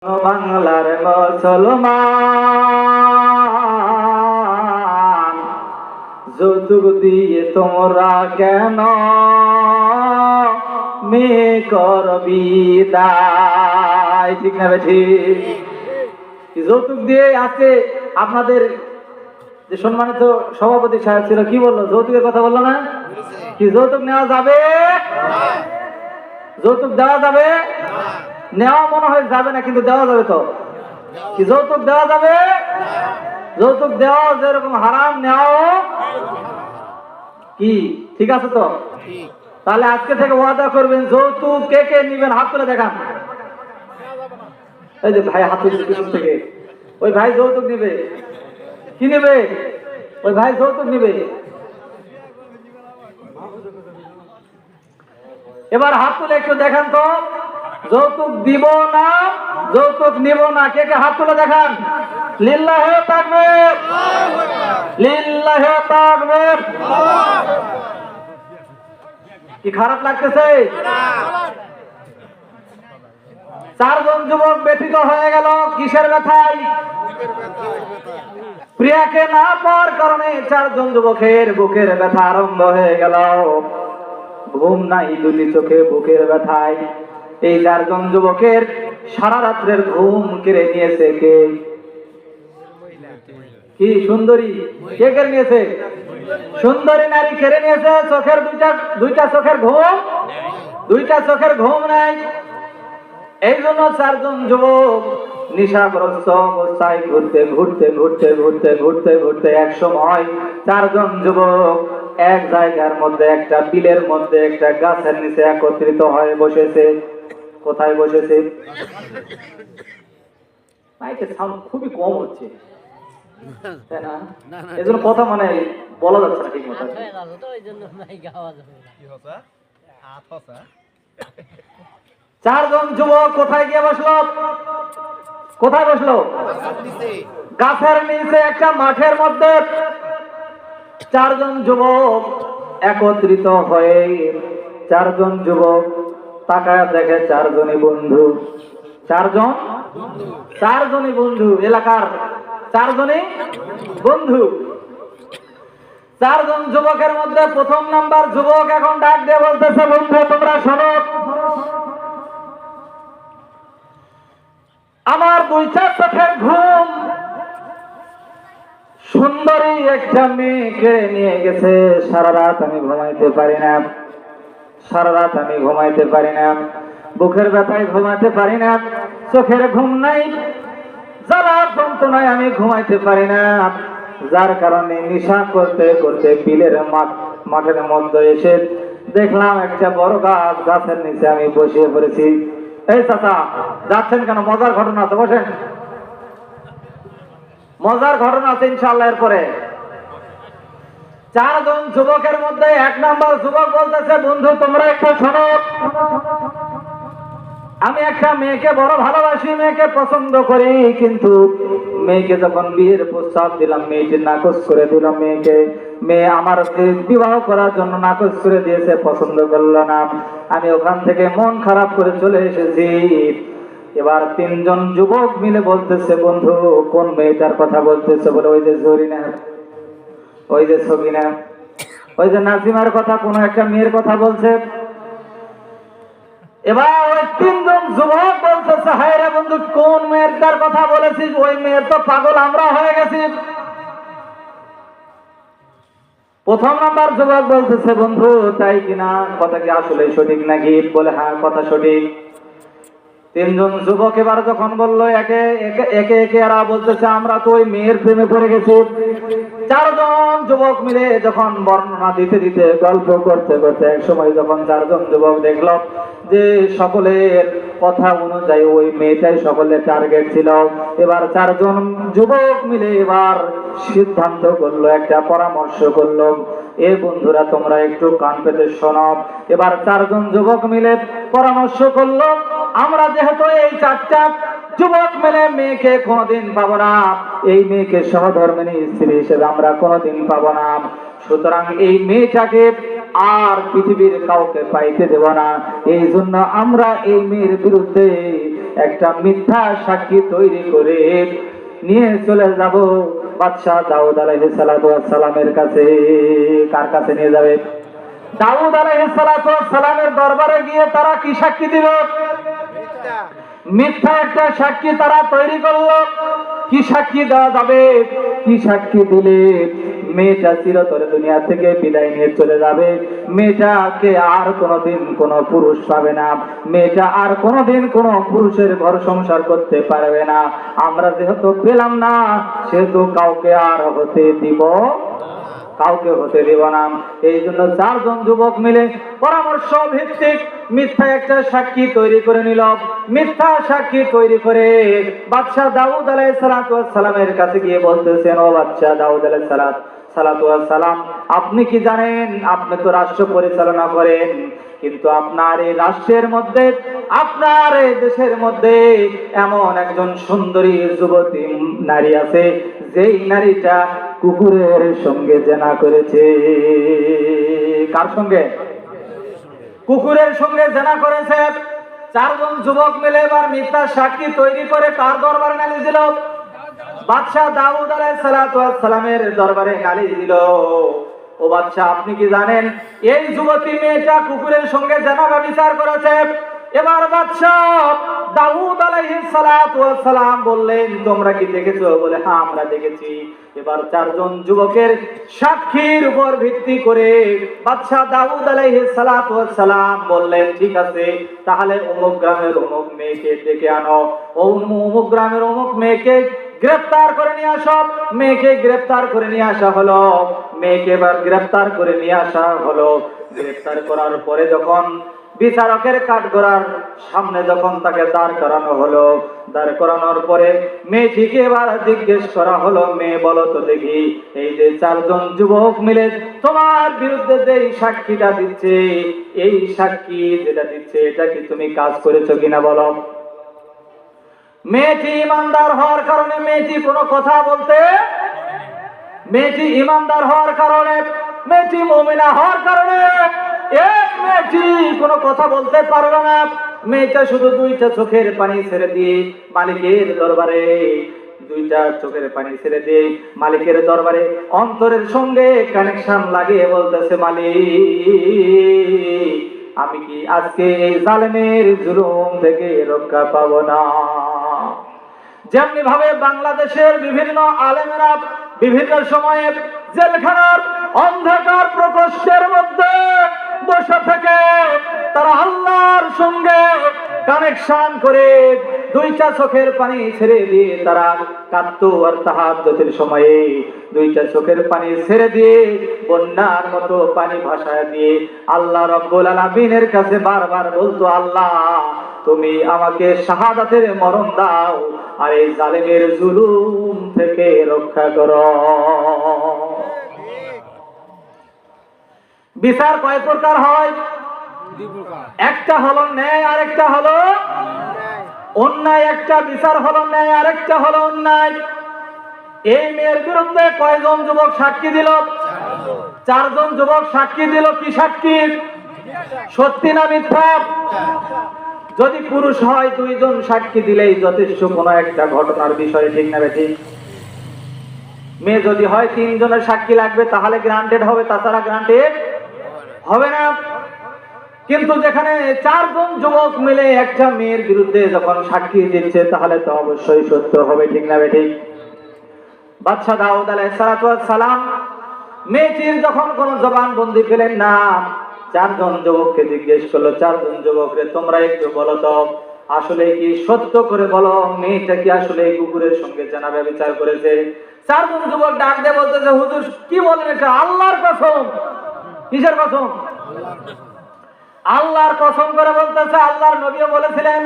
বাংলার মুসলমান, যৌতুক দিয়ে তোমরা কেন মেয়ে করবি দায়? ঠিক না ঠিক? যৌতুক দিয়ে আজকে আপনাদের যে সম্মানিত সভাপতি সাহেব ছিল কি বললো? যৌতুকের কথা বললো না? কি যৌতুক নেওয়া যাবে? যৌতুক দেওয়া যাবে? নেওয়া মনে হয় যাবে না, কিন্তু দেওয়া যাবে তো। কি যৌতুক দেওয়া যাবে? যৌতুক দেওয়া যেরকম হারাম, নেওয়াও কি ঠিক আছে তো? তাহলে আজকে থেকে ওয়াদা করবেন, যৌতুক কে কে নিবেন হাত তুলে দেখান। এই যে ভাই হাত তুলছে পিছন থেকে, ওই ভাই যৌতুক নিবে। কি নেবে? ওই ভাই যৌতুক নিবে। এবার হাত তুলে একটু দেখান তো, যৌতুক দিব না, যৌতুক নিব না। কে কে হাত তুলে দেখান। লিল্লাহে তাকবীর, লিল্লাহে তাকবীর। কি খারাপ লাগতেছে? চারজন যুবক ব্যথিত হয়ে গেল। কিসের ব্যথায়? প্রিয়াকে না পাওয়ার কারণে চারজন যুবকের বুকের ব্যথা আরম্ভ হয়ে গেল। ঘুম নাই দুটি চোখে বুকের ব্যথায়। এই চারজন যুবকের সারা রাত্রের ঘুম কেড়ে নিয়েছে কে? কি সুন্দরী? কে কেড়ে নিয়েছে? সুন্দরী নারী কেড়ে নিয়েছে চোখের দুইটা চোখের ঘুম। দুইটা চোখের ঘুম নাই। এই জন্য চারজন যুবক নেশাগ্রস্ত অবস্থায় ঘুরতে ঘুরতে ঘুরতে ঘুরতে ঘুরতে ঘুরতে এক সময় চারজন যুবক এক জায়গার মধ্যে, একটা বিলের মধ্যে, একটা গাছের নিচে একত্রিত হয়ে বসেছে। কোথায় বসেছে? মাইকের সাউন্ড খুবই কম হচ্ছে, তাই না? এজন্য কথা মানে বলা যাচ্ছে না ঠিক মতো। চারজন যুবক কোথায় গিয়ে বসলো? কোথায় বসলো? গাছের নিচে একটা মাঠের মধ্যে। চারজন যুবক একত্রিত হয়ে, চারজন যুবক তাকায় দেখে চারজনই বন্ধু। চারজনই বন্ধু, এলাকার চারজনই বন্ধু। চারজন যুবকের মধ্যে প্রথম নাম্বার যুবক এখন ডাক দিয়ে বলতেছে, বন্ধু তোমরা শোনো, আমার দুইটা চোখের ঘুম সুন্দরী একটা মেয়েকে নিয়ে গেছে। সারা রাত আমি ঘুমাইতে পারি না, সারা রাত আমি ঘুমাইতে পারি না, বুকের ব্যথায় ঘুমাইতে পারি না, চোখের ঘুম নাই, জ্বালা যন্ত্রণায় আমি ঘুমাইতে পারি না। যার কারণে নেশা করতে করতে বিলের মাঠের মধ্যে এসে দেখলাম একটা বড় গাছ, গাছের নিচে আমি বসে পড়েছি। এই চাচা যাচ্ছেন কেন? মজার ঘটনা আছে, বসেন। মজার ঘটনা আছে ইনশাআল্লাহ এরপরে। চারজন যুবকের মধ্যে এক নাম্বার যুবক বলতেছে, বন্ধু তোমরা একটু শোনো, আমি একটা মেয়েকে বড় ভালোবাসি, মেয়েকে পছন্দ করি, কিন্তু মেয়েকে যখন বিয়ের প্রস্তাব দিলাম মেয়েটি নাকচ করে দিল। মেয়ে আমার বিবাহ করার জন্য নাকচ করে দিয়েছে, পছন্দ করলো না। আমি ওখান থেকে মন খারাপ করে চলে এসেছি। এবার তিনজন যুবক মিলে বলতেছে, বন্ধু কোন মেয়েটার কথা বলতেছে? বলে ওই যে জরিনা, ওই যে সবিনা, ওই যে নাজিমার কথা, কোন একটা মেয়ের কথা বলছে। এবার ওই তিনজন যুবক বলতেছে, হায় রে বন্ধু কোন মেয়েটার কথা বলেছিস? ওই মেয়ের তো পাগল আমরা হয়ে গেছি। প্রথম নাম্বার যুবক বলতেছে, বন্ধু তাই কিনা? কথা কি আসলে সঠিক নাকি? বলে হ্যাঁ কথা সঠিক। তিনজন যুবক এবার যখন বললো, একে একে এরা বলতেছে, আমরা তো ওই মেয়ের প্রেমে পড়ে গেছি। চারজন যুবক মিলে যখন বর্ণনা দিতে দিতে গল্প করতে করতে এক সময় যখন চারজন যুবক দেখলো যে সকলের কথা অনুযায়ী ওই মেয়েটাই সকলের টার্গেট ছিল, এবার চারজন যুবক মিলে এবার সিদ্ধান্ত করলো, একটা পরামর্শ করলো। এ বন্ধুরা তোমরা একটু কান পেতে শোনো। এবার চারজন যুবক মিলে পরামর্শ করলো, আমরা যেহেতু এই চারটা যুবক মিলে মেয়েকে কোনোদিন পাবো না, এই মেয়েকে সহধর্মিণী স্ত্রী হিসেবে আমরা কোনোদিন পাবো না, সুতরাং এই মেয়েটাকে আর পৃথিবীর কাউকে পাইতে দেব না। এই জন্য আমরা এই মেয়ের বিরুদ্ধে একটা মিথ্যা সাক্ষী তৈরি করে নিয়ে চলে যাব বাদশাহ দাউদ আলাইহিস সালাতু ওয়াস সালামের কাছে। কার কাছে নিয়ে যাবে? দাউদ আলাইহিস সালাতু ওয়াস সালামের দরবারে গিয়ে তারা কি সাক্ষী দিল? মিথ্যা একটা সাক্ষী তারা তৈরি করলো। কি সাক্ষী দেওয়া যাবে? কি সাক্ষী দিলে মেয়েটা চিরতরে দুনিয়া থেকে বিদায় নিয়ে চলে যাবে, মেয়েটাকে আর কোনোদিন কোনো পুরুষ পাবে না, মেয়েটা আর কোনোদিন কোনো পুরুষের ঘর সংসার করতে পারবে না। আমরা যেহেতু পেলাম না, সেহেতু কাউকে আর হতে দিব না। এই জন্য চারজন যুবক মিলে পরামর্শ ভিত্তিক মিথ্যা একটা সাক্ষী তৈরি করে নিল। মিথ্যা সাক্ষী তৈরি করে বাদশাহ দাউদ আলাইহিস সালামের কাছে গিয়ে বলতেছেন, ও বাদশাহ দাউদ আলাইহিস সালাম, আপনি কি জানেন, আপনি তো রাষ্ট্র পরিচালনা করেন, কিন্তু আপনার এই রাষ্ট্রের মধ্যে, আপনার এই দেশের মধ্যে এমন একজন সুন্দরী যুবতী নারী আছে, যেই নারীটা কুকুরের সঙ্গে জেনা করেছে। কার সঙ্গে? কুকুরের সঙ্গে জেনা করেছে। চারজন যুবক মিলে এবার মিথ্যা সাক্ষী তৈরি করে কার দরবারে নালিশ দিল? বাদশাহ দাউদ আলাইহিস সালামের দরবারে নালিশ দিল। ও বাদশাহ, আপনি কি জানেন এই যুবতী মেয়েটা কুকুরের সঙ্গে জেনা ব্যভিচার করেছে? এবার বাদশাহ দাউদ আলাইহিস সালাম বললেন, তোমরা কি দেখেছো? বলে, হ্যাঁ আমরা দেখেছি। এবার চারজন যুবকের সাক্ষীর উপর ভিত্তি করে বাদশাহ দাউদ আলাইহিস সালাম বললেন, ঠিক আছে, তাহলে অমুক গ্রামের অমুক মেয়েকে ডেকে আনো, অমুক গ্রামের অমুক মেয়েকে গ্রেফতার করে নিয়ে আসো। মেয়েকে গ্রেফতার করে নিয়ে আসা হলো। মেয়েকে এবার গ্রেফতার করে নিয়ে আসা হলো। গ্রেফতার করার পরে যখন বিচারকের কাঠগড়ার সামনে যখন তাকে দাঁড় করানো হলো, দাঁড় করানোর পরে মেয়েটিকে এবার জিজ্ঞেস করা হলো, মেয়ে বলো তো দেখি, এই যে চারজন যুবক মিলে তোমার বিরুদ্ধে যে সাক্ষীটা দিচ্ছে, এই সাক্ষী যেটা দিচ্ছে, এটা কি তুমি কাজ করেছো কিনা বলো। মেয়েটি ইমানদার হওয়ার কারণে মেয়েটি কোনো কথা বলতে, মেয়েটি ইমানদার হওয়ার কারণে, মেয়েটি মুমিনা হওয়ার কারণে এই মেয়েটি কোনো কথা বলতে পারবে না। মেয়েটা শুধু দুইটা চোখের পানি ছেড়ে দিয়ে মালিকের দরবারে, দুইটা চোখের পানি ছেড়ে দিয়ে মালিকের দরবারে অন্তরের সঙ্গে কানেকশন লাগিয়ে বলতেছে, মালিক, আমি কি আজকে এই জালেমের জুলুম থেকে রক্ষা পাবো না? যেমনি ভাবে বাংলাদেশের বিভিন্ন আলেমেরা বিভিন্ন সময়ে জেলখানার অন্ধকার প্রকোষ্ঠের মধ্যে বসে থেকে তারা আল্লাহর সঙ্গে কানেকশন করে দুইটা চোখের পানি ছেড়ে দিয়ে তারা কাঁদতো, আর তাহাজ্জুদের সময়ে দুইটা চোখের পানি ছেড়ে দিয়ে বন্যার মতো পানি ভাসায় দিয়ে আল্লাহ রাব্বুল আলামিনের কাছে বারবার বলতো, আল্লাহ তুমি আমাকে শাহাদাতের মরণ দাও, আর এই জালেমের জুলুম থেকে রক্ষা করো। বিচার কয় প্রকার হয়? একটা হলো ন্যায়, আরেকটা হলো অন্যায়। একটা বিচার হলো ন্যায়, আরেকটা হলো অন্যায়। এই মেয়ের বিরুদ্ধে কয়জন যুবক সাক্ষী দিল? চারজন যুবক সাক্ষী দিল। কি সাক্ষী? সত্যি না মিথ্যা? যদি পুরুষ হয় দুইজন সাক্ষী দিলেই যথেষ্ট কোনো একটা ঘটনার বিষয়ে, ঠিক না বেঠিক? মেয়ে যদি হয় তিনজনের সাক্ষী লাগবে, তাহলে গ্রান্টেড হবে, তাছাড়া গ্রান্টেড হবে না। কিন্তু যেখানে চারজন যুবক মিলে একটা মেয়ের বিরুদ্ধে যখন সাক্ষী দিচ্ছে, তাহলে তো অবশ্যই সত্য হবে, ঠিক না বেঠিক? বাদশাহ দাউদ আলাইহিস সালাম মেয়েটির যখন কোনো জবানবন্দি পেলেন না, চারজন যুবককে জিজ্ঞেস করলো, চারজন যুবকরে তোমরা একটু বলো তো, আসলে কি সত্য করে বলো, মেয়েটা কি আসলে কুকুরের সঙ্গে জেনা ব্যভিচার করেছে? চারজন যুবক ডাক দিয়ে বলতেছে, হুজুর কি বলেন এটা? আল্লাহর কসম। কিসের কসম? আল্লাহর কসম করে বলতেছে। আল্লাহর নবীও বলেছিলেন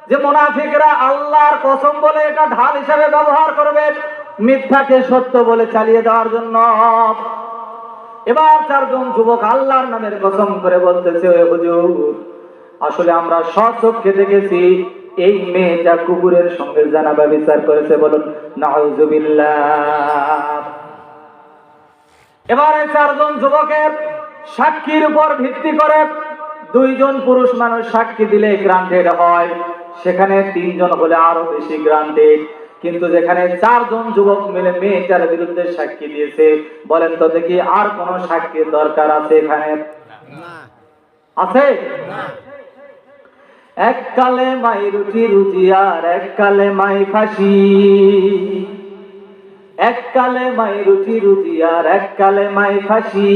যে মুনাফিকরা আল্লাহর কসম বলে এটা ঢাল হিসেবে ব্যবহার করবে মিথ্যাকে সত্য বলে চালিয়ে দেওয়ার জন্য। এবার চারজন যুবক আল্লাহর নামের কসম করে বলতেছে, হুজুর আসলে আমরা স্বচক্ষে দেখেছি এই মেয়েটা কুকুরের সঙ্গে জেনা ব্যভিচার করেছে। বলুন নাউযুবিল্লাহ। এবারে চারজন যুবকের সাক্ষীর উপর ভিত্তি করে দুইজন পুরুষ মানুষ সাক্ষী দিলে গ্রান্টেড হয়। সেখানে 3 জন হলে আরো বেশি গ্রান্টেড, কিন্তু যেখানে 4 জন যুবক মিলে মেয়েটার বিরুদ্ধে সাক্ষী দিয়েছে, বলেন তো দেখি আর কোন সাক্ষীর দরকার আছে এখানে? আছে? এক কালে মাই রুটি রুজি আর এক কালে মাই ফাঁসি, এক কালে মাই রুটি রুজি আর এক কালে মাই ফাঁসি,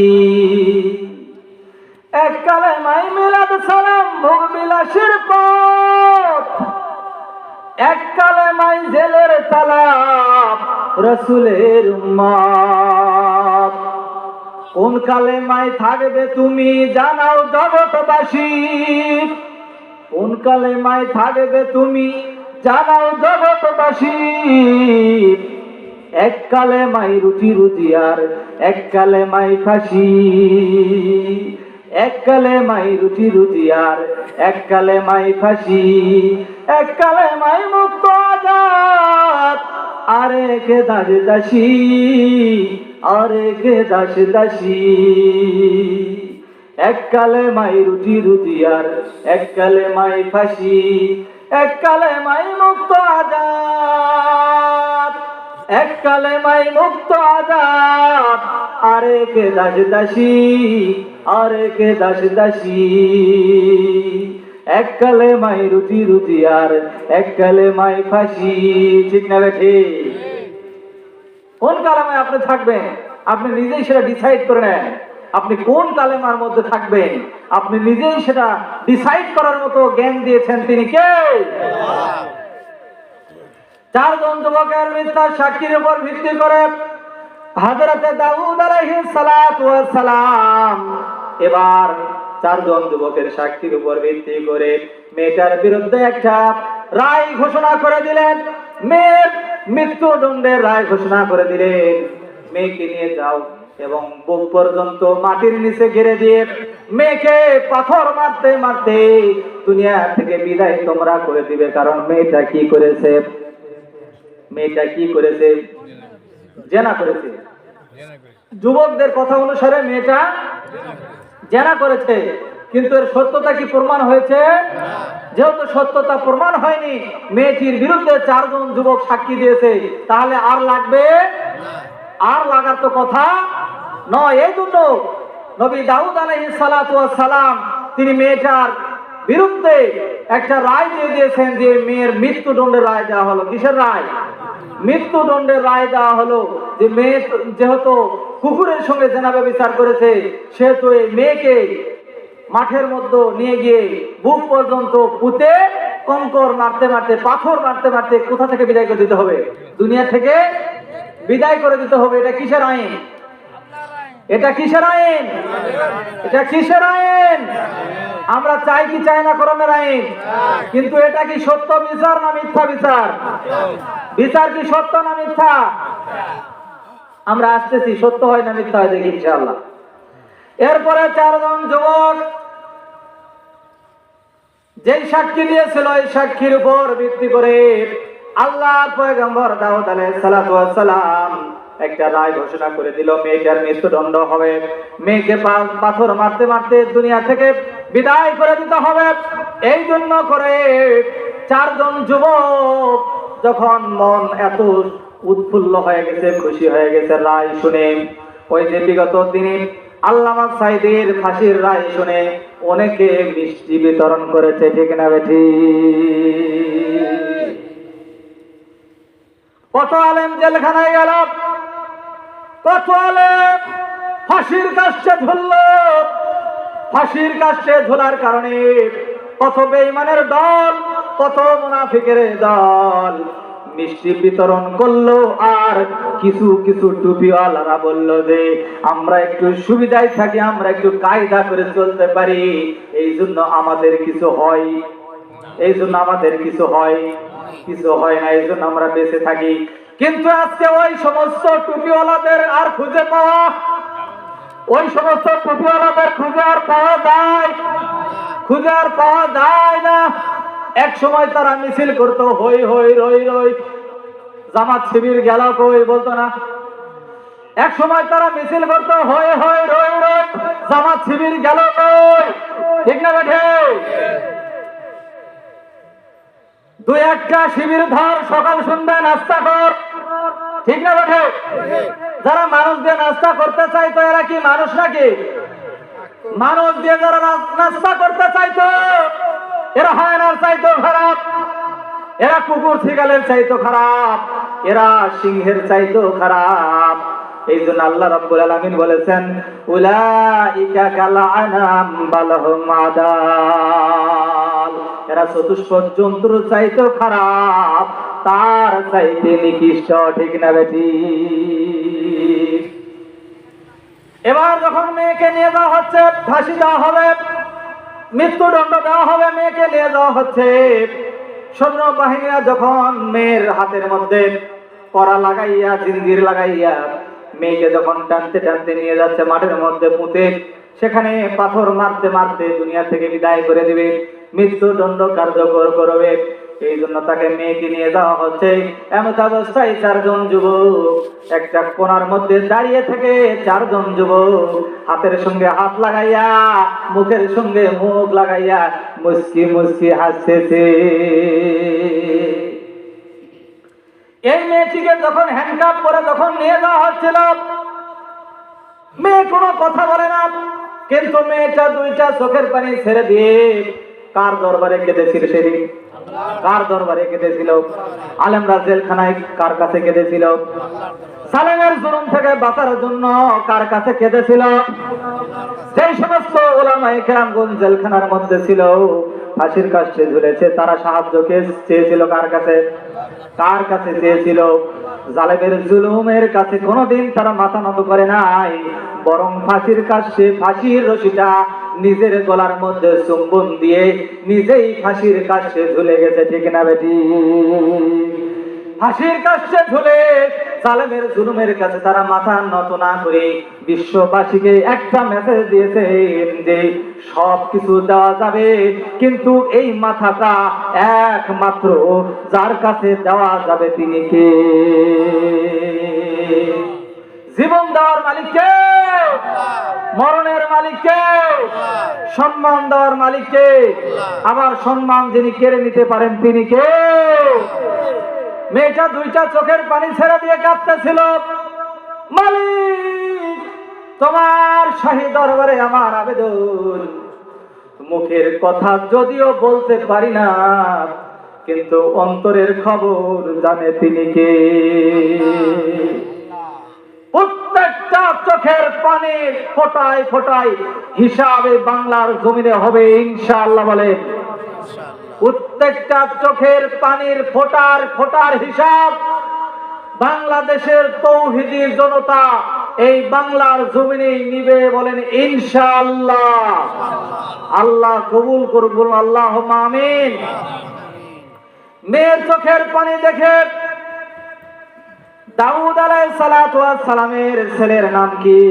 এক কালে মাই মিলাদ সালাম ভোগ বিলাসের পথ, এক কালে মাই জেলের তালা রসুলের উম্মত। কোন কালে মাই থাকবে তুমি জানাও জগৎবাসী, কোন কালে মাই থাকবে তুমি জানাও জগৎবাসী, এক কালে মাই রুটি রুজি আর এক কালে মাই ফাঁসি, এক কালে মাই রুটি রুজি আর এক কালে মাই ফাঁসি, এক কালে মাই মুক্ত আজাদ আর এক দাস দাসী, আর এক দাস দাসী, এক কালে মাই রুটি রুজি আর এক কালে মাই ফাঁসি, এক কালে মাই মুক্ত আজাদ, এক কালে মাই মুক্ত আজাদ আর এক দাস দাসী, আর এক দাস দাসী, এক কালে মাই রুটি রুজি আর এক কালে মাই ফাঁসি। ঠিক না বেঠি? কোন কালেমায় আপনি থাকবেন আপনি নিজেই সেটা ডিসাইড করে নেন। আপনি কোন কালেমার মধ্যে থাকবেন আপনি নিজেই সেটা ডিসাইড করার মতো জ্ঞান দিয়েছেন তিনি কে? 4 জন যুবকের মিথ্যা সাক্ষীর উপর ভিত্তি করে হযরত দাউদ আলাইহিস সালাতু ওয়াস সালাম এবার 4 জন যুবকের সাক্ষীর উপর ভিত্তি করে মেয়েটার বিরুদ্ধে একটা রায় ঘোষণা করে দিলেন। মেয়ের মৃত্যুদণ্ডের রায় ঘোষণা করে দিলেন। মেয়েকে নিয়ে যাও এবং বুক পর্যন্ত মাটির নিচে ঘিরে দিয়ে মেয়েকে পাথর মারতে মারতে দুনিয়া থেকে বিদায় তোমরা করে দিবে। কারণ মেয়েটা কি করেছে? মেয়েটা কি করেছে? জেনা করেছে। যুবকদের কথা অনুসারে মেয়েটা জেনা করেছে, কিন্তু এর সত্যতা কি প্রমাণ হয়েছে? যেহেতু সত্যতা প্রমাণ হয়নি, মেয়েটির বিরুদ্ধে 4 জন যুবক সাক্ষী দিয়েছে, তাহলে আর লাগবে? আর লাগার তো কথা নয়। এই জন্য নবী দাউদ আলাইহিস সালাতু ওয়াস সালাম তিনি মেয়েটার বিরুদ্ধে একটা রায় দিয়ে দিয়েছেন যে মেয়ের মৃত্যুদণ্ডের রায় দেওয়া হলো। কিসের রায়? মৃত্যুদণ্ডের রায় দেওয়া হলো। যে মেয়ে যেহেতু কুকুরের সঙ্গে জেনা ব্যভিচার করেছে, সেহেতু এই মেয়েকে মাঠের মধ্যে নিয়ে গিয়ে বুক পর্যন্ত পুঁতে কঙ্কর মারতে মারতে পাথর মারতে মারতে কোথা থেকে বিদায় করে দিতে হবে? দুনিয়া থেকে বিদায় করে দিতে হবে। এটা কিসের আইন? এটা কিসের আইন? এটা কিসের আইন? আমরা চাই কি চাই না কোরআনের আইন? কিন্তু এটা কি সত্য বিচার না মিথ্যা বিচার? বিচার কি সত্য না মিথ্যা? আমরা আসতেছি, সত্য হয় না মিথ্যা হয় দেখি ইনশাআল্লাহ। এরপরে 4 জন যুবক যেই সাক্ষী দিয়েছিল এই সাক্ষীর উপর ভিত্তি করে আল্লাহর পয়গম্বর দাউদ আলাইহিস সালাতু ওয়াস সালাম একটা রায় ঘোষণা করে দিল, মেয়েটার মৃত্যুদণ্ড হবে। মেয়েকে পাথর মারতে মারতে দুনিয়া থেকে বিদায় করে দিতে হবে। এই জন্য করে 4 জন যুবক যখন মন এত উৎফুল্ল হয়ে গেছে, খুশি হয়ে গেছে রায় শুনে, ওই যে বিগত দিনে আল্লামা সাইদের ফাঁসির রায় শুনে অনেকে মিষ্টি বিতরণ করেছে। ঠিক না বেঠি? কত আলেম জেলখানায় গেল, কত আলেম ফাঁসির কাষ্ঠে ঝুলল। ফাঁসির কাষ্ঠে ঝোলার কারণে কত বেঈমানের দল, কত মুনাফিকের দল মিষ্টি বিতরণ করলো। আর কিছু কিছু টুপিওয়ালারা বললো যে আমরা একটু সুবিধায় থাকি, আমরা একটু কায়দা করে চলতে পারি, এই জন্য আমাদের কিছু হয়, এই জন্য আমাদের কিছু হয়, কিছু হয় না, এই জন্য আমরা বেঁচে থাকি। কিন্তু আজকে ওই সমস্ত টুপিওয়ালাদের আর খুঁজে পাওয়া, ওই সমস্ত টুপিওয়ালাদের খুঁজে আর পাওয়া যায়? খুঁজে আর পাওয়া যায় না। এক সময় তারা মিছিল করতো, হই হই রই রই, জামাত শিবির গেল কই বলতো না? এক সময় তারা মিছিল করতো, হই হই রই রই, জামাত শিবির গেল কই? ঠিক না বেঠে? দুই একটা শিবির ধর, সকাল সন্ধ্যা নাস্তা কর, ঠিক না বটে? যারা মানুষ দিয়ে নাস্তা করতে চাইতো এরা কি মানুষ নাকি? মানুষ দিয়ে যারা নাস্তা করতে চাইতো এরা হায়নার চাইতো খারাপ, এরা কুকুর শিকালের চাইতো খারাপ, এরা সিংহের চাইতো খারাপ। এই জন্য আল্লাহ রাব্বুল আলামিন বলেছেন উলাইকা কালআনাম বাল হুম আদাল, এরা চতুষ্পদ জন্তুর চাইতো খারাপ, তার চাইতে নিকৃষ্ট, ঠিক না বেটি? এবার যখন মেয়েকে নিয়ে যাওয়া হচ্ছে, ফাঁসি দেওয়া হবে, মৃত্যুদণ্ড দেওয়া হবে, মেয়েকে নিয়ে যাওয়া হচ্ছে। সৈন্য বাহিনীরা যখন মেয়ের হাতের মধ্যে কড়া লাগাইয়া, জিঞ্জির লাগাইয়া মেয়েকে যখন টানতে টানতে নিয়ে যাচ্ছে মাঠের মধ্যে পুঁতে, সেখানে পাথর মারতে মারতে দুনিয়া থেকে বিদায় করে দিবে, মৃত্যুদণ্ড কার্যকর করবে। এই জন্য তাকে মেয়েকে নিয়ে যাওয়া হচ্ছে। এমন অবস্থায় চারজন যুবক একটা কোণার মধ্যে দাঁড়িয়ে থেকে, চারজন যুবক হাতের সঙ্গে হাত লাগাইয়া, মুখের সঙ্গে মুখ লাগাইয়া মুস্কি মুস্কি হাসতেছে। এই মেয়েটিকে যখন হ্যান্ডকাপ করে যখন নিয়ে যাওয়া হচ্ছিল, মেয়ে কোনো কথা বলে না, কিন্তু মেয়েটা দুইটা চোখের পানি ছেড়ে দিয়ে কার দরবারে কেঁদেছিল সেদিন? কার দরবারে কেঁদেছিল? আলেমরা জেলখানায় কার কাছে কেঁদেছিল? সালেমের জুলুম থেকে বাঁচার জন্য কার কাছে কেঁদেছিল? যেই সমস্ত উলামায়ে কেরামগণ জেলখানার মধ্যে ছিল, ফাঁসির কাস্টে ঝুলেছে, তারা সাহায্য চেয়েছিল কার কাছে? কার কাছে চেয়েছিল? জালেমের জুলুমের কাছে কোনোদিন তারা মাথা নত করে নাই, বরং ফাঁসির কাস্টে ফাঁসির রশিটা নিজের গলার মধ্যে চুম্বন দিয়ে নিজেই ফাঁসির কাস্টে ঝুলে গেছে, ঠিক না বেটি? ফাঁসির কাস্টে ঝুলে জালেমের জুলুমের কাছে তারা মাথা নত না করে বিশ্ববাসীকে একটা মেসেজ দিয়েছে যে সব কিছু দেওয়া যাবে, কিন্তু এই মাথাটা একমাত্র যার কাছে দেওয়া যাবে তিনি কে? জীবন দেওয়ার মালিক কে? মরণের মালিক কে? সম্মান দেওয়ার মালিক কে? আবার সম্মান যিনি কেড়ে নিতে পারেন তিনি কে? মেয়েটা দুইটা চোখের পানি ছেড়ে দিয়ে কাঁদতেছিল, মালিক তোমার শাহী দরবারে আমার আবেদন, মুখের কথা যদিও বলতে পারি না, কিন্তু অন্তরের খবর জানে তিনি কে? প্রত্যেকটা চোখের পানির ফোঁটায় ফোঁটায় হিসাবে বাংলার জমিনে হবে ইনশাআল্লাহ। বলেন প্রত্যেকটা চোখের পানির ফোঁটার ফোঁটার হিসাব বাংলাদেশের তৌহিদি জনতা এই বাংলার জমিনেই নিবে। বলেন ইনশাআল্লাহ। আল্লাহ কবুল করুন, আল্লাহুম্মা আমিন। মেয়ের চোখের পানি দেখে দাউদ আলাইহিস সালাতু ওয়াস সালামের ছেলের নাম কি?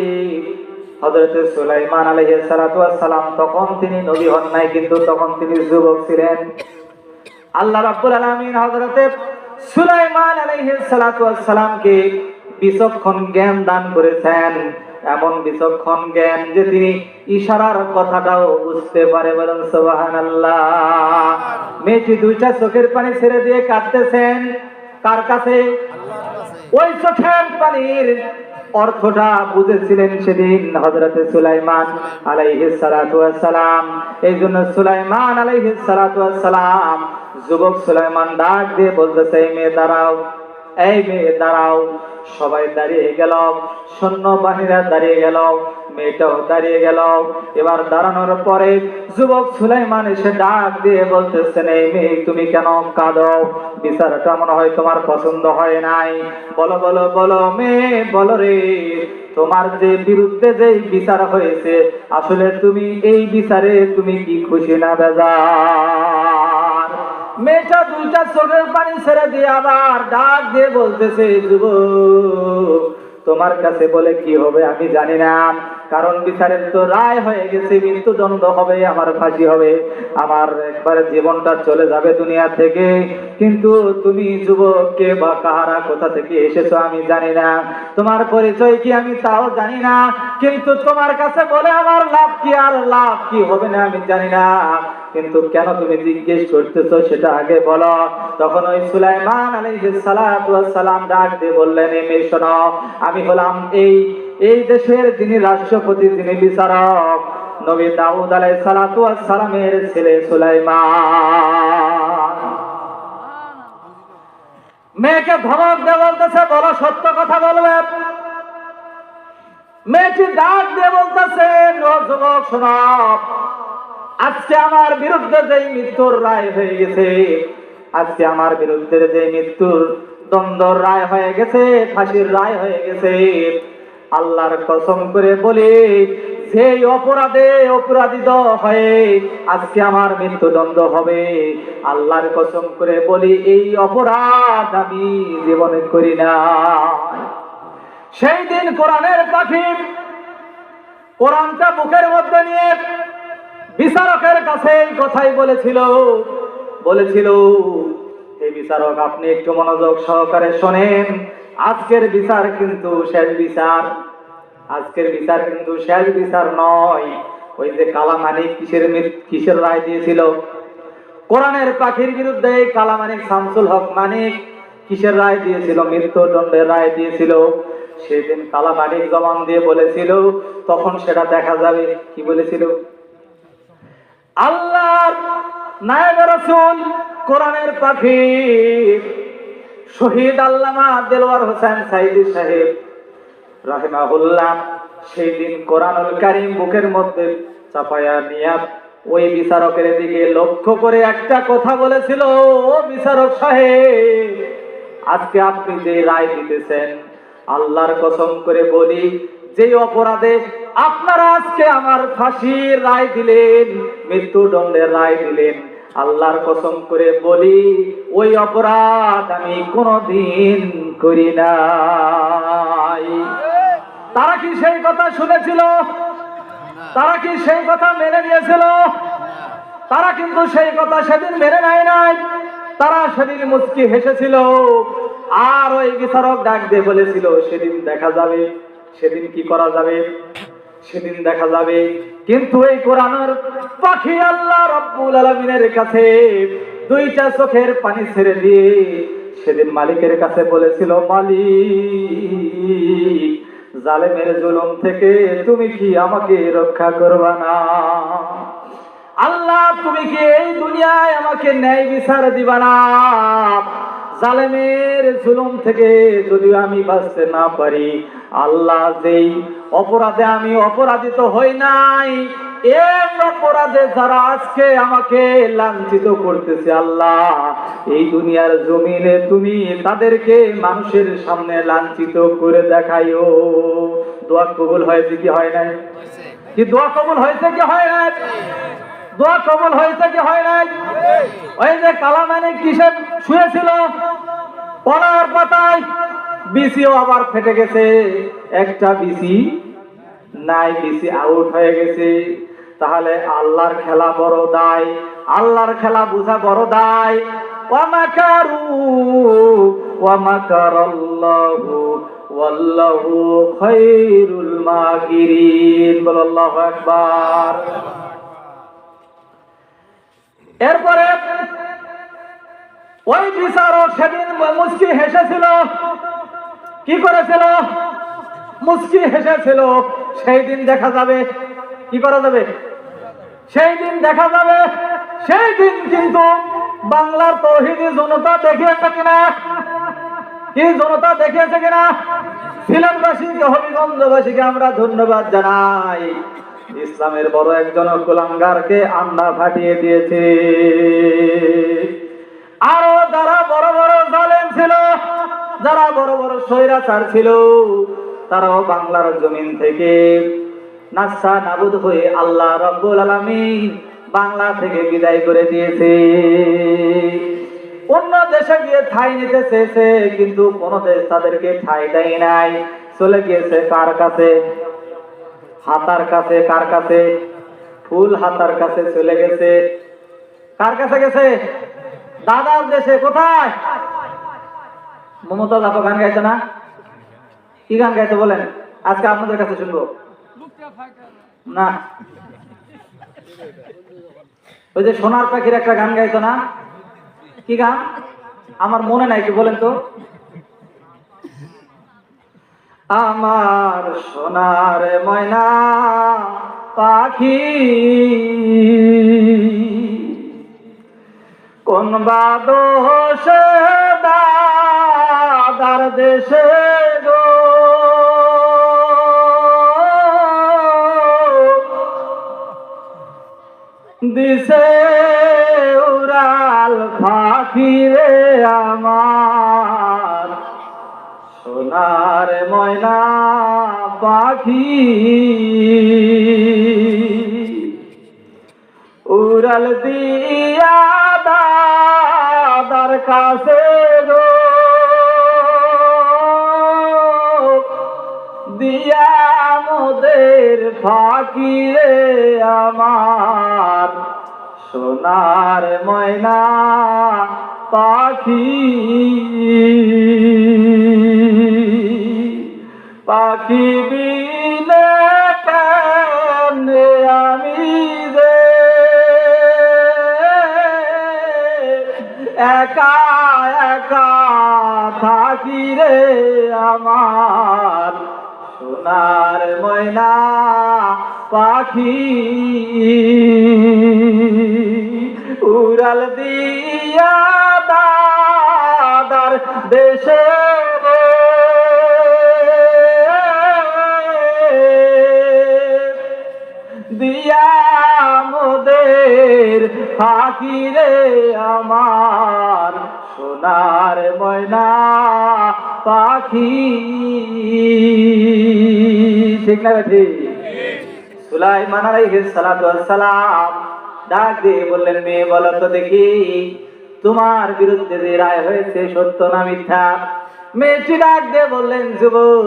হযরত সুলাইমান আলাইহিস সালাতু ওয়াস সালাম। তখন তিনি নবী হন নাই, কিন্তু তখন তিনি যুবক ছিলেন। আল্লাহ রাব্বুল আলামিন হযরত সুলাইমান আলাইহিস সালাতু ওয়াস সালামকে বিচক্ষণ জ্ঞান দান করেছেন, এমন বিচক্ষণ জ্ঞান যে তিনি ইশারার কথাটাও বুঝতে পারে। বলেন সুবহানাল্লাহ। মেয়েটি দুইটা চোখের পানি ছেড়ে দিয়ে কাঁদতেছেন কার কাছে? ওই চোখের পানির অর্থটা বুঝেছিলেন সেদিন হযরত সুলাইমান আলাইহিস সালাতু ওয়াস সালাম। এই জন্য সুলাইমান আলাইহিস সালাতু ওয়াস সালাম যুবক সুলাইমান ডাক দিয়ে বলতেছে, এই মেয়ে দাঁড়াও, এই মেয়ে দাঁড়াও। সবাই দাঁড়িয়ে গেল, সৈন্যবাহিনীরা দাঁড়িয়ে গেল, মেয়েটাও দাঁড়িয়ে গেল। এবার দাঁড়ানোর পরে যুবক সুলাইমান এসে ডাক দিয়ে বলতেছেন, এই মেয়ে তুমি কেন কাঁদো? বিচারটা মনে হয় তোমার পছন্দ হয় নাই। বলো বলো বলো মেয়ে বলো রে, তোমার যে বিরুদ্ধে যে বিচার হয়েছে, আসলে তুমি এই বিচারে তুমি কি খুশি না বেজার? মেয়েটা দুইটা চোখের পানি ছেড়ে দিয়ে আবার ডাক দিয়ে বলতেছে, যুবক তোমার কাছে বলে কি হবে আমি জানি না, কারণ বিচারের তো রায় হয়ে গেছে, মৃত্যুদণ্ড হবে, আমার ফাঁসি হবে, আমার একবারে জীবনটা চলে যাবে দুনিয়া থেকে। কিন্তু তুমি যুবক কে বা কাহারা, কোথা থেকে এসেছো আমি জানি না, তোমার পরিচয় কি আমি তাও জানি না, কিন্তু তোমার কাছে বলে আমার লাভ কি আর লাভ কি হবে না আমি জানি না, কিন্তু কেন তুমি জিজ্ঞেস করতেছো সেটা আগে বলো। তখন ওই সুলাইমান আলাইহিস সালাতু ওয়াস সালাম ডাক দিয়ে বললেন, এই শোনো, আমি হলাম এই দেশের যিনি রাষ্ট্রপতি, যিনি বিচারক, নবী দাউদ আলাইহিস সালাতু ওয়াস সালামের ছেলে সুলাইমান। মেয়েকে ধমক দিয়ে বলতেছে, বলো সত্য কথা বলবে। মেয়েটি ডাক দিয়ে বলতেছে, ও যুবক শোনো, আজকে আমার বিরুদ্ধে যেই মৃত্যুর রায় হয়ে গেছে, আজকে আমার বিরুদ্ধে যে মৃত্যুর দণ্ডর রায় হয়ে গেছে, ফাঁসির রায় হয়ে গেছে, আল্লাহর কসম করে বলি, সেই অপরাধে অপরাধিত হয়ে আজকে আমার মৃত্যুদণ্ড হবে, আল্লাহর কসম করে বলি এই অপরাধ আমি জীবনে করি না। সেই দিন কোরআনের পাখি কোরআনটা মুখের মধ্যে নিয়ে বিচারকের কাছে এই কথাই বলেছিল, এই বিচারক আপনি একটু মনোযোগ সহকারে শোনেন, আজকের বিচার কিন্তু শেষ বিচার, আজকের বিচার কিন্তু শেষ বিচার নয়। ওই যে কালামানিক কিসের রায় দিয়েছিল? কোরআনের পাখির বিরুদ্ধে কালামানিক শামসুল হক মানিক কিসের রায় দিয়েছিল? মৃত্যুদণ্ডের রায় দিয়েছিল। সেদিন কালামানিক জবান দিয়ে বলেছিল, তখন সেটা দেখা যাবে। কি বলেছিল? আল্লাহর নায়েব রাসূল কোরআনের পাখি শহীদ আল্লামা দেলোয়ার হোসেন সাইদি সাহেব রাহিমাহুল্লাহ সেই দিন কোরআনুল কারীম বুকের মধ্যে চাপায়া নিয়ে ওই বিচারকের দিকে লক্ষ্য করে একটা কথা বলেছিল, ও বিচারক সাহেব, আজকে আপনি যে রায় দিতেছেন, আল্লাহর কসম করে বলি, যে অপরাধে আপনারা আজকে আমার ফাঁসির রায় দিলেন, মৃত্যুদণ্ডের রায় দিলেন, আল্লাহর কসম করে বলি ওই অপরাধ আমি কোনোদিন করি নাই। তারা কি সেই কথা শুনেছিল? তারা কি সেই কথা মেনে নিয়েছিল? তারা কিন্তু সেই কথা সেদিন মেনে নেয় নাই। তারা সেদিন মুচকি হেসেছিল। আর ওই বিচারক ডাক দিয়ে বলেছিল, সেদিন দেখা যাবে, সেদিন কি করা যাবে, সেদিন দেখা যাবে। কিন্তু এই কোরআনের পাখি আল্লাহ রাব্বুল আলামিনের কাছে দুইটা চোখের পানি ছেড়ে দিয়ে সেদিন মালিকের কাছে বলেছিল, মালিক, জালেমের জুলুম থেকে তুমি কি আমাকে রক্ষা করবা না? আল্লাহ, তুমি কি এই দুনিয়ায় আমাকে ন্যায় বিচার দিবা না? জালেমের জুলুম থেকে যদি আমি বাঁচতে না পারি, আল্লাহ, যেই অপরাধে আমি অপরাধিত হই নাই, এই অপরাধে যারা আজকে আমাকে লাঞ্ছিত করতেছে, আল্লাহ, এই দুনিয়ার জমিনে তুমি তাদেরকে মানুষের সামনে লাঞ্ছিত করে দেখাইও। দোয়া কবুল হয়েছে কি হয় নাই? কি দোয়া কবুল হয়েছে কি হয় নাই? দোয়া কবুল হয়েছে কি হয় নাই? ওই যে কালামানিক কিসের শুয়েছিল? পনার পাতায়। বিসিও আবার ফেটে গেছে, একটা বিসি নাই, বিসি আউট হয়ে গেছে। তাহলে আল্লাহর খেলা বড় দায়, আল্লাহর খেলা বুঝা বড় দায়। ওয়া মাকারু ওয়া মাকারাল্লাহু ওয়াল্লাহু খায়রুল মাকিরিন। বলো আল্লাহু আকবার। এরপরে ওই বিচারক সেদিন মুচকি হেসেছিল। কি করেছিল? মুচকি হেসেছিল। সেই দিন দেখা যাবে। কি করা যাবে? সেই দিন দেখা যাবে। সেই দিন কিন্তু বাংলার তৌহিদি জনতা দেখিয়েছে কিনা? কি জনতা দেখিয়েছে কিনা? সিলেটবাসীকে, হবিগঞ্জবাসীকে আমরা ধন্যবাদ জানাই। ইসলামের বড় একজন কুলাঙ্গারকে আন্না ফাটিয়ে দিয়েছে। আরো যারা বড় বড় জালেম ছিল, যারা বড় বড় স্বৈরাচার ছিল, তারাও বাংলার জমিন থেকে নাস্তা নাবুদ হয়ে আল্লাহ রাব্বুল আলামিন বাংলা থেকে বিদায় করে দিয়েছে। অন্য দেশে গিয়ে ঠাঁই নিতে চেয়েছে, কিন্তু কোন দেশ তাদেরকে ঠাঁই দেয় নাই। চলে গিয়েছে কার কাছে? হাতার কাছে, কার কাছে? ফুল হাতার কাছে চলে গেছে। কার কাছে গেছে? দাদার দেশে। কোথায়? মমতাজ আপা গান গাইতো না? কি গান গাইতো বলেন? আজকে আপনাদের কাছে শুনবো না। ওই যে সোনার পাখির একটা গান গাইতো না? কি গান? আমার মনে নাই, কি বলেন তো? আমার সোনার ময়না পাখি কোন বা দোষে দাদার দেশে গো, দিছে উড়াল পাখি রে আমার সোনার ময়না পাখি উড়াল দিয়া দাদার কাছে গো, দিয়া মোদের ফাঁকি রে আমার সোনার ময়না পাখি। পাখি বিনে কেমনে আমি যে একা একা থাকি রে আমার সোনার ময়না পাখি উড়াল দিয়া দাদার দেশে দিয়া মোদের ফাঁকি রে আমার সোনার ময়না পাখি। ঠিক না ঠিক? সুলাইমান আলাইহিস সালাতু ওয়াস সালাম ডাক দিয়ে বললেন, মেয়ে বলো তো দেখি তোমার বিরুদ্ধে যে রায় হয়েছে সত্য না মিথ্যা? মেয়েটি ডাক দিয়ে বললেন, যুবক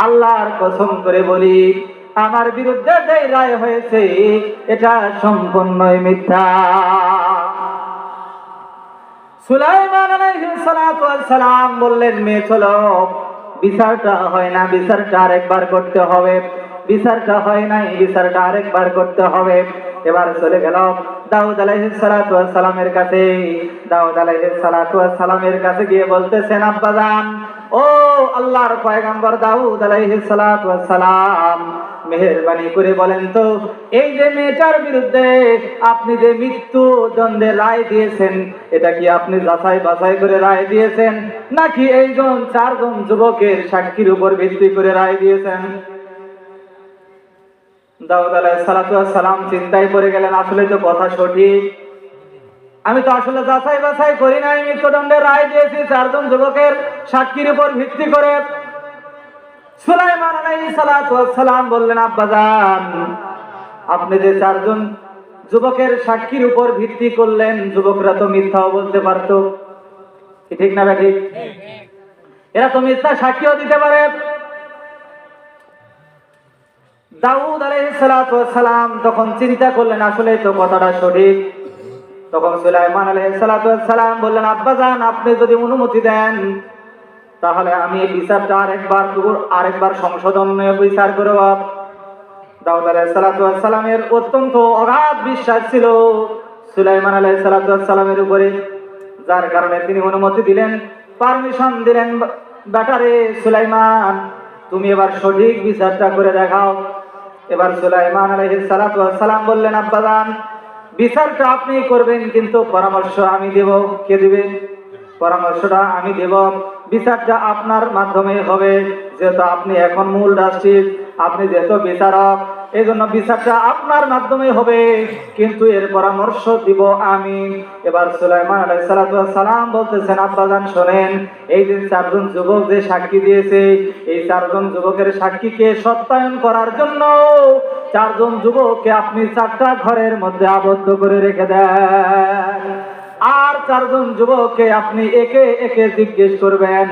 আল্লাহর কসম করে বলি আমার বিরুদ্ধে যে রায় হয়েছে এটা সম্পূর্ণই মিথ্যা। সুলাইমান আলাইহিস সালাতু ওয়াস সালাম বললেন, মেয়ে চলো, বিচারটা হয় না, বিচারটা আরেকবার করতে হবে। বিচারটা হয় নাই, বিচারটা আরেকবার করতে হবে। এবার চলে গেল দাউদ আলাইহিস সালাতু ওয়াস সালামের কাছে। দাউদ আলাইহিস সালাতু ওয়াস সালামের কাছে গিয়ে বলতেছেন, আব্বাজান, ও আল্লাহর পয়গম্বর দাউদ আলাইহিস সালাতু ওয়াস সালাম, মেহেরবানি করে বলেন তো এই যে মেয়েটার বিরুদ্ধে আপনি যে মৃত্যু দণ্ডের রায় দিয়েছেন এটা কি আপনি যাচাই বাছাই করে রায় দিয়েছেন নাকি এইজন চারজন যুবকের সাক্ষীর উপর ভিত্তি করে রায় দিয়েছেন? দাউদ আলাইহিস সালাতু ওয়াস সালাম চিন্তায় পড়ে গেলেন, আসলে তো কথা সঠিক, আমি তো আসলে যাচাই বাছাই করি নাই, মৃত্যুদণ্ডের রায় দিয়েছি চারজন যুবকের সাক্ষীর উপর ভিত্তি করে। সুলাইমান আলাইহিস সালাতু ওয়াস সালাম বললেন, আব্বাজান, আপনি যে চারজন যুবকের সাক্ষীর উপর ভিত্তি করলেন যুবকরা তো মিথ্যাও বলতে পারতো, কি ঠিক না ঠিক? এরা তো মিথ্যা সাক্ষীও দিতে পারে। দাউদ আলাইহিস সালাতু ওয়াস সালাম তখন চিন্তা করলেন আসলে তো কথাটা সঠিক। তখন সুলাইমান আলাইহিস সালাতু ওয়াস সালাম বললেন, আব্বাজান, আপনি যদি অনুমতি দেন তাহলে আমি এই বিচারটা আরেকবার সংশোধনীয় বিচার করব। দাউদ আলাইহিস সালাতু ওয়াস সালামের অত্যন্ত অগাধ বিশ্বাস ছিল সুলাইমান আলাইহিস সালাতু ওয়াস সালামের উপরে, যার কারণে তিনি অনুমতি দিলেন, পারমিশন দিলেন, ব্যাটারে সুলাইমান, তুমি এবার সঠিক বিচারটা করে দেখাও। এবার সুলাইমান আলাইহিস সালাতু ওয়াস সালাম বললেন, আব্বাজান, বিচারটা আপনি করবেন কিন্তু পরামর্শ আমি দেব। কে দিবে? পরামর্শটা আমি দেব, বিচারটা আপনার মাধ্যমে হবে, যেহেতু আপনি এখন মূল রাষ্ট্রীয়, আপনি যেহেতু বিচারক, এই জন্য বিচারটা আপনার মাধ্যমে হবে, কিন্তু এর পরামর্শ দিব আমি। এবার সুলাইমান আলাইহিস সালাতু ওয়াস সালাম বলতেছেন, আব্বাজান শোনেন, এই যে চারজন যুবক যে সাক্ষী দিয়েছে, এই চারজন যুবকের সাক্ষীকে সত্যায়ন করার জন্য চারজন যুবককে আপনি চারটা ঘরের মধ্যে আবদ্ধ করে রেখে দেন। আর চারজন যুবককে আপনি একে একে জিজ্ঞেস করবেন।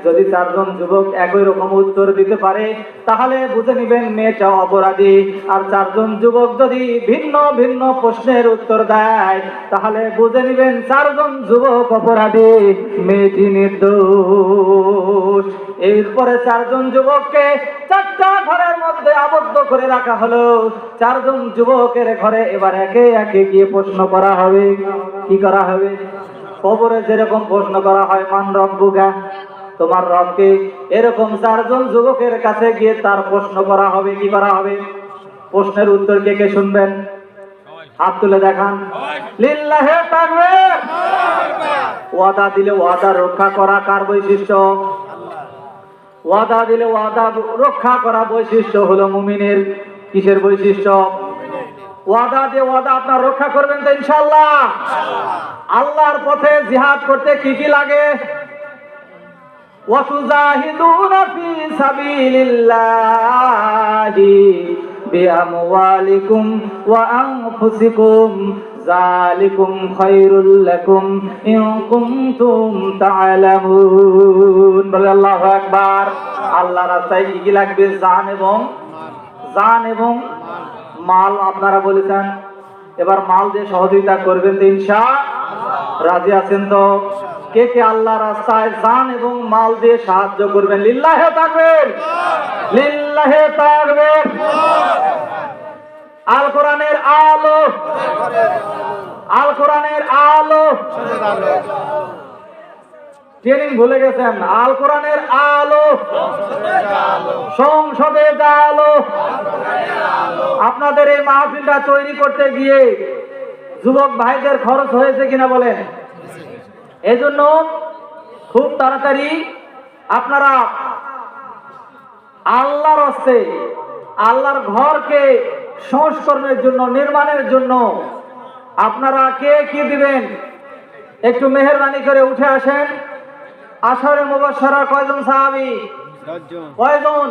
যদি চারজন যুবক একই রকম উত্তর দিতে পারে তাহলে বুঝে নিবেন মেয়েটা অপরাধী। আর চারজন যুবক যদি ভিন্ন ভিন্ন প্রশ্নের উত্তর দেয় তাহলে বুঝে নিবেন চারজন যুবক অপরাধী, মেয়েটি নির্দোষ। এরপরে চারজন যুবককে চারটা ঘরের মধ্যে আবদ্ধ করে রাখা হলো। চারজন যুবকের ঘরে এবার একে একে গিয়ে প্রশ্ন করা হবে। কি করা হবে? কবরে যেরকম প্রশ্ন করা হয়, মান রব্বুকা, তোমার রবকে, এরকম চারজন যুবকের কাছে গিয়ে তার প্রশ্ন করা হবে। কি করা হবে? প্রশ্নের উত্তর কে কে শুনবেন? হাত তুলে দেখান। লিল্লাহে তাকবীর। ওয়াদা দিলে ওয়াদা রক্ষা করা কার বৈশিষ্ট্য? ওয়াদা দিলে ওয়াদা রক্ষা করা বৈশিষ্ট্য হলো মুমিনের। কিসের বৈশিষ্ট্য? ওয়াদা দিয়ে ওয়াদা আপনার রক্ষা করবেন তো ইনশাআল্লাহ। আল্লাহর পথে জিহাদ করতে কি কি লাগে? ওয়াতুজাহিদুনা ফি সাবিলিল্লাহি বিআমওয়ালিকুম ওয়া আনফুসিকুম যালিকুম খায়রুল লাকুম ইন কুনতুম তা'লামুন। বলে আল্লাহু আকবার। আল্লাহর রাস্তায় কি কি লাগবে? জান এবং মাল। আপনারা বলেছেন এবার মাল দিয়ে সহযোগিতা করবেন তো ইনশাআল্লাহ। রাজি আছেন তো? কে কে আল্লাহ রাস্তায় জান এবং মাল দিয়ে সাহায্য করবেন? লিল্লাহে তাকবীর, লিল্লাহে তাকবীর। আল কোরআনের আলো, আল কোরআনের আলো। ট্রেনিং ভুলে গেছেন। আল কোরআনের আলো, সংসদে আলো। আপনাদের এই মাহফিলটা তৈরি করতে গিয়ে যুবক ভাইদের খরচ হয়েছে কিনা বলেন? এজন্য খুব তাড়াতাড়ি আপনারা আল্লাহর হস্তে আল্লাহর ঘরকে সংস্করণের জন্য, নির্মাণের জন্য আপনারা কে কি দিবেন একটু মেহেরবানি করে উঠে আসেন। আশারে মুবাশশারা কয়জন সাহাবী? কয়জন?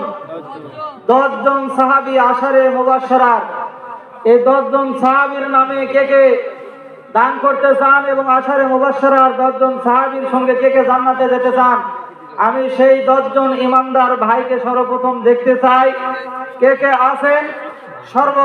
10 জন সাহাবী আশারে মুবাশশারার। এই 10 জন সাহাবীর নামে কে কে দান করতে চান এবং আশারে মুবাশশারার 10 জন সাহাবীর সঙ্গে কে কে জান্নাতে যেতে চান? আমি সেই 10 জন ইমানদার ভাইকে সর্বপ্রথম দেখতে চাই। কে কে আছেন? সর্ব